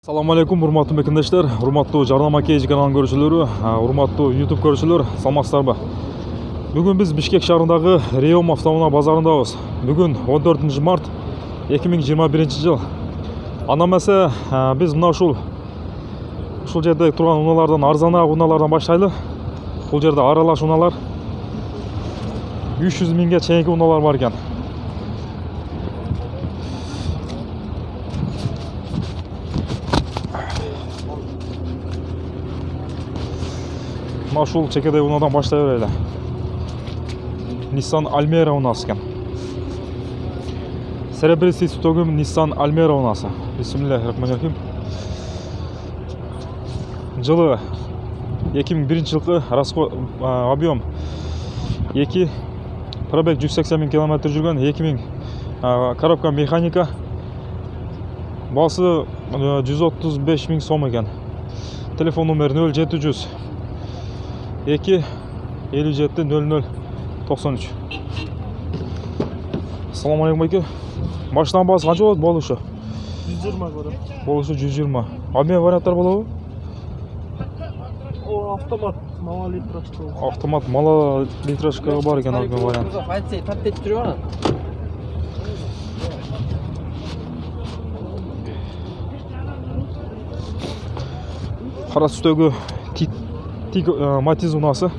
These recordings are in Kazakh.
Assalamu alaikum, урматтуу мекендештер, урматтуу жарнама KG каналынын көрүүчүлөрү, урматтуу YouTube көрүүчүлөр, саламатсыздарбы? Бүгүн биз Бишкек шаарындагы Реом автоунаа базарындабыз. Бүгүн 14 март 2021 жыл. Анда эмесе биз мына ушул жерде турган унаалардан, арзанаак унаалардан баштайлы. Бул жерде аралаш унаалар 300 миңге чейинки унаалар бар экен. Ушул чекедей унадан баштай берели. Nissan Almera унасы экен. Серебристый түтөгүм Nissan Almera унасы. Бисмиллахиррахманиррахим. Жылы 2001 жылкы расход объем 2 пробег 180 000 км жүргөн, 2000 коробка механика. Басы 135 000 сом экен. Телефон номери 0700 2 57 00 93. Assalamu alaikum aka. Машинаның басы қанша болады болушы? 120 көрөм. Болушы 120. Обмен варианттар болобу? О, автомат, мала литрашка. Автомат мала литрашка бар екен обмен вариант. Файцей таттет жүрөбү? Кара түстөгү Тиг Матиз унасы.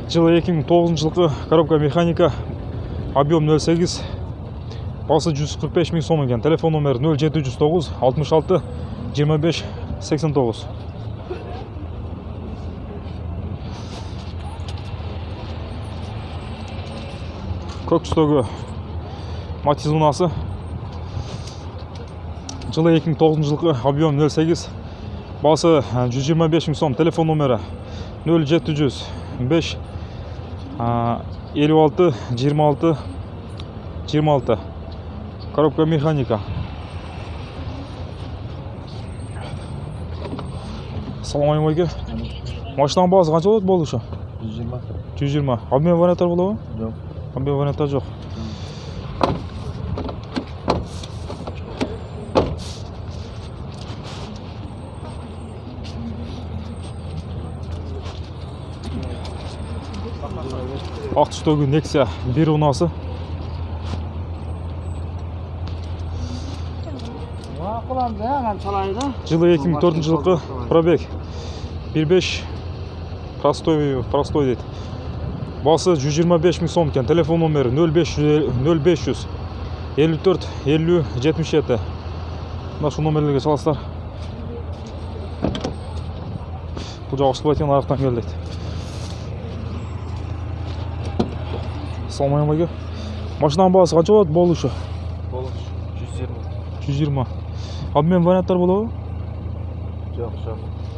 Жылы 2009 жылкы коробка механика, объем 08, басы 145 000 сом экен. Телефон номери 0709 66 25 89. Көк түстөгү Матиз унасы. Жылы 2009 жылкы объем 08, басы 125 000 сом. Телефон номери 0700 5 56 26 26. Коробка механика. Assalamu alaikum aka. Машинаның басы қанша болады болушы? 120. 120. Обмен варианттар болобу? Жок. Обмен варианттар жок. Ак түстөгү Nexia 1 унасы. Жылы 2004 жылкы пробег 1.5 простой дейт. Басы 125 000 сом экен. Телефон номери 0500 54 50 77. Мына ушул номерлерге чаласыздар. Бул жак ушулбайтын арактан кел дейт. Assalamu alaikum aka. Машинаның басы канча болот болушу? Болуш 120. 120. Обмен варианттар болобу? Жок.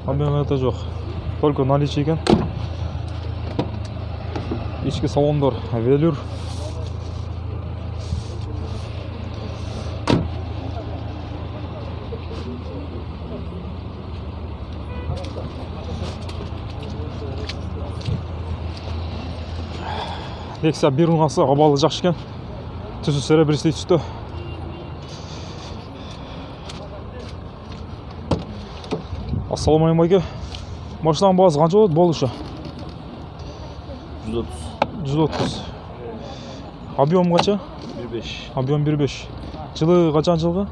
Обмен варианттар жок. Только наличие экен. Ички салондор велюр. Nexia 1 унасы абалы жакшы экен. Түсү серебристый түстө. Assalamu alaikum aka. Машинаның басы канча болот болушу? 130. 130. Объем канча? 1.5. Объем 1.5. Жылы качан жылкы?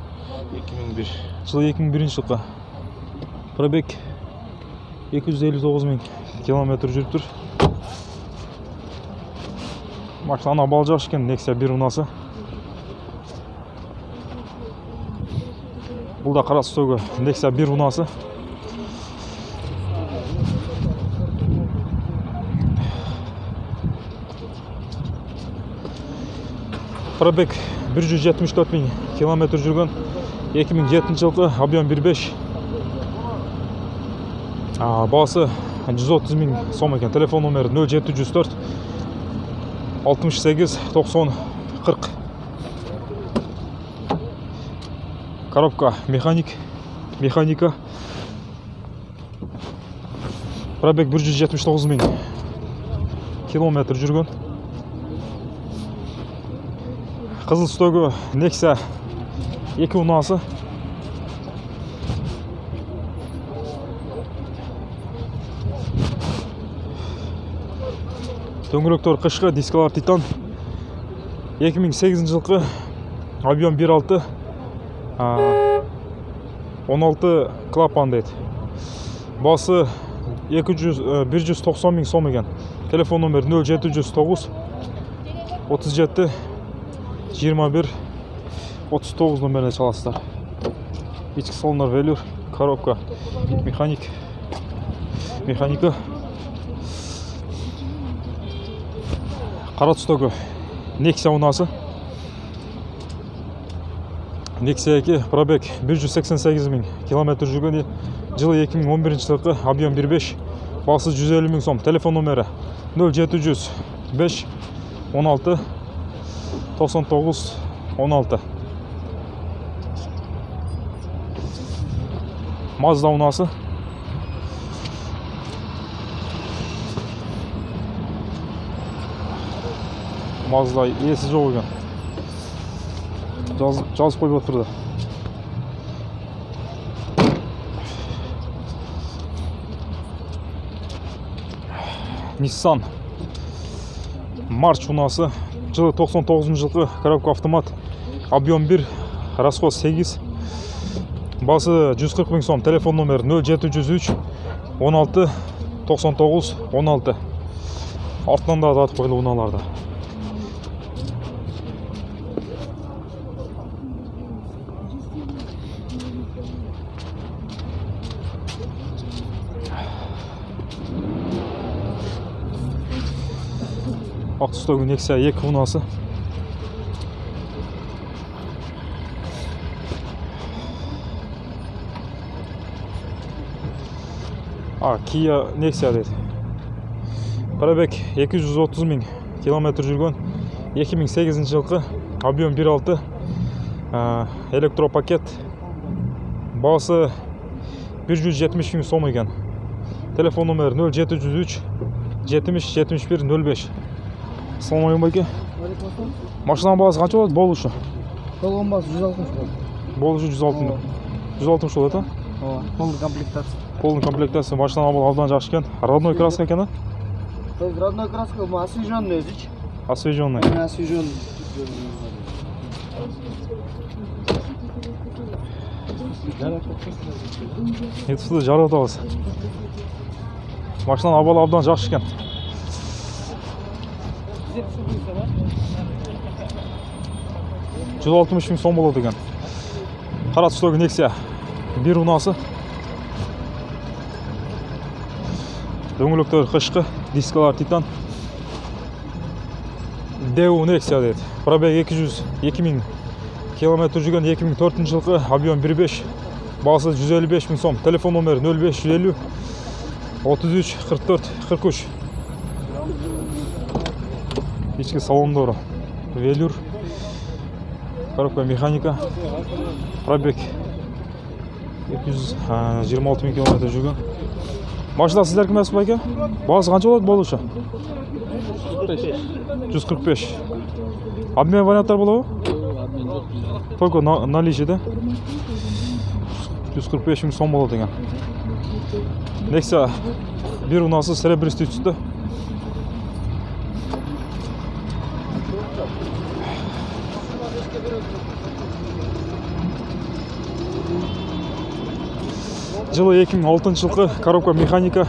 2001. Жылы 2001 жылкы. Пробег 259 000 км жүрүптүр. Машинаның абалы жакшы экен, Nexia 1 унасы. Бул да кара түстөгү Nexia 1 унасы. Пробег 174 000 км жүргөн, 2007 жылкы объем 1.5. Басы 130 000 сом экен. Телефон номери 0704 68 90 40. Коробка механика. Пробег 179 000 километр жүрген. Қызыл түстегі Nexia 2 унасы. Дөңгелектер қышқы, дискалар Титан. 2008 жылғы объем 1.6 16 клапан дейді. Басы 190 000 сом екен. Телефон номер 0709 37 21 39 номеріне çalасыздар. Içki salonlar velir. Коробка механика. Қара түстегі Nexia унасы. Nexia 2 пробег 188 000 километр жүрген. Жылы 2011 жылғы объем 1.5, басы 150 000 сом. Телефон номері 0705 16 99 16. Mazda унасы. Mazda иесі жоқ екен. Жазып қойып отырды. Nissan March унасы. Жылы 99 жылғы коробка автомат. Объем 1, расход 8. Басы 140 000 сом. Телефон номер 0703 16 99 16. Артынан да атып қойылды уналарды. Ақ түстегі Nexia 2 унасы. Kia Nexia дейді. Пробег 230 000 километр жүрген. 2008 жылғы объем 1.6 электропакет. Басы 170 000 сом екен. Телефон номер 0703 70 71 05. Assalamu alaikum. Машинаның бағасы қанша болады? Болушы? Толығын басы 160 болады. Болушы 160 болады, Полный комплектация. Полный комплектация. Машинаның алдан жақсы екен. Родной краска екен, Родной краска, освеженный өзіч. Освеженный. Освеженный. Етісті жарат алыз. Машинаның абалы абдан жақсы екен. 160 000 сом болады екен. Қара түстегі Nexia 1 унасы. Дөңгелектер қышқы, дискалар Титан. Deu Nexia дейді. Пробег 200 000 километр жүрген. 2004 жылғы объем 1.5, басы 155 000 сом. Телефон номер 0550 33 44 43. İçki salonları Velour. Коробка механика. Пробег 226 000 километр жүрген. Машина сіздерге мәсіп байке? Бағасы қанша болады болушы? 145. Обмен варианттар болады? Только наличие, да? 145 000 сом болады екен. Nexia 1 унасы серебристый түсті. Жылы 2006 жылғы коробка механика.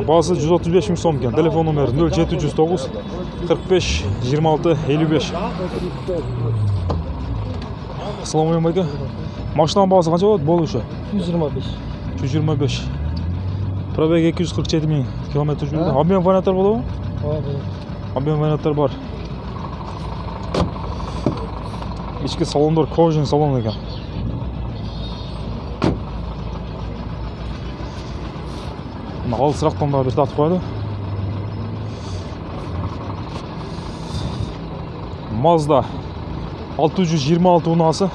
Басы 135 000 сом екен. Телефон номер 0709 45 26 55. Assalamu alaikum. Машинаның бағасы қанша болады? Болушы? 125. 125. Пробег 247 000 километр жүрді. Обмен варианттар болады ма? Обмен варианттар бар. İçki salonlar kojin salon ekan. Алысырақтан да бір татып қойды. Mazda 626 унасы.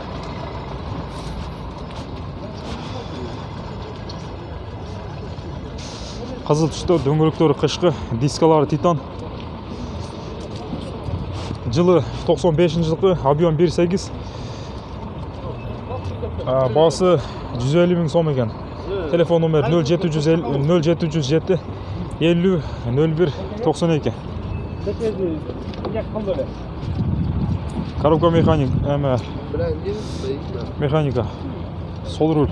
Қызыл түсті, дөңгелектері қышқы, дискалары титан. Жылы 95 жылғы, объем 1.8. Басы 150 000 сом екен. Телефон номер 0707 50 01 92. Коробка механика. Сол руль.